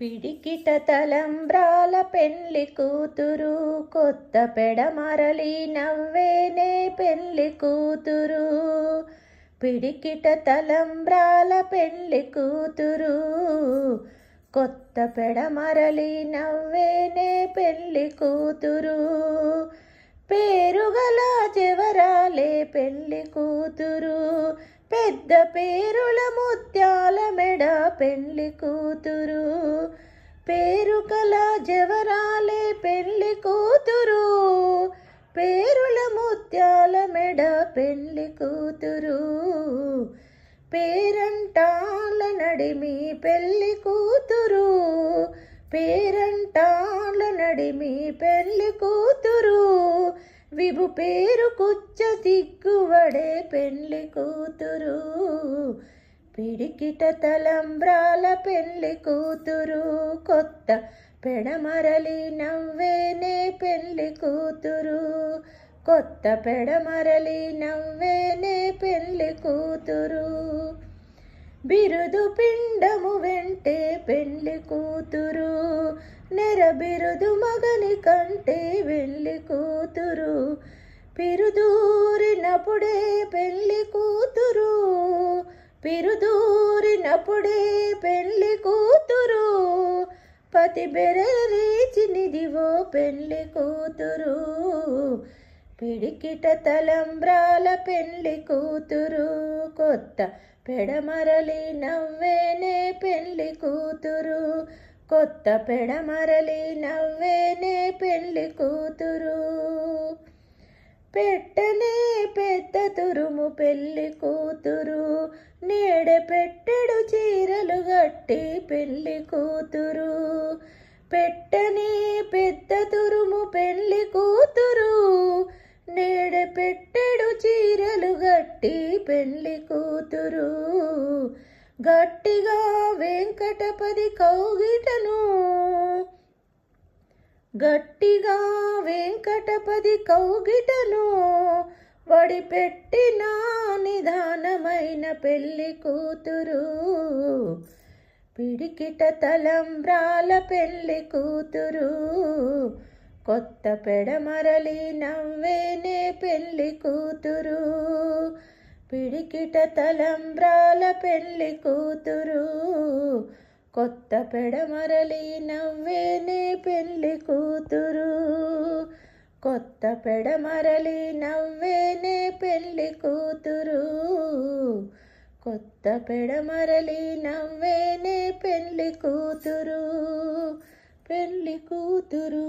పిడికిట తలంబ్రాల పెళ్లి కూతురు, కొత్త పెడమరలి నవ్వేనే పెళ్లి కూతురు. పిడికిట తలంబ్రాల పెళ్లి కూతురు, కొత్త పెడమరలి నవ్వేనే పెళ్లి కూతురు. పేరుగల జవరాలే పెళ్లి కూతురు, పెద్ద పేరుల ముత్యాల మెడ పెళ్లి కూతురు. పేరుగల జవరాలే పెళ్లి కూతురు, పేరుల ముత్యాల మెడ పెళ్లి కూతురు. పేరంటాల నడిమి పెళ్లి కూతురు, పేరంటాల నడిమి పెళ్లి కూతురు. విభు పేరు కుచ్చ సిగ్గువడే పెళ్లి కూతురు. పిడికిట తలంబ్రాల పెళ్లి కూతురు, కొత్త పెడమరలి నవ్వేనే పెళ్లి కూతురు. కొత్త పెడమరలి నవ్వేనే పెళ్లి కూతురు. బిరుదు పిండము వెంటే పెళ్లి కూతురు, నెర బిరుదు మగని కంటే పెళ్లి కూతురు. పిరుదూరినప్పుడే పెళ్లి కూతురు, పిరుదూరినప్పుడే పెళ్లి కూతురు. పతి బెరరీచినిదివో పెళ్లి కూతురు. పిడికిట తలంబ్రాల పెళ్లి కూతురు, కొత్త పెడమరలి నవ్వేనే పెళ్లి కూతురు. కొత్త పెడమరలి నవ్వేనే పెళ్లి కూతురు. పెట్టనే పెద్ద తురుము పెళ్లి కూతురు, నేడ పెట్టెడు చీరలు గట్టి పెళ్లి కూతురు. పెట్టనే పెద్ద తురుము పెళ్లి కూతురు, నేడ పెట్టెడు చీరలు గట్టి పెళ్లి కూతురు. గట్టిగా వెంకటపతి కౌగిటను, గట్టిగా వెంకటపతి కౌగిటను వడిపెట్టిన నిదానమైన పెళ్లి కూతురు. పిడికిట తలంబ్రాల పెళ్లి కూతురు, కొత్త పెడమరలి నవ్వేనే పెళ్లి కూతురు. పిడికిట తలంబ్రాల పెళ్లి కూతురు, కొత్త పెడమరలి నవ్వేనే పెళ్లి కూతురు. కొత్త పెడమరలి నవ్వేనే పెళ్లి కూతురు. కొత్త పెడమరలి నవ్వేనే పెళ్లి కూతురు. పెళ్లి కూతురు.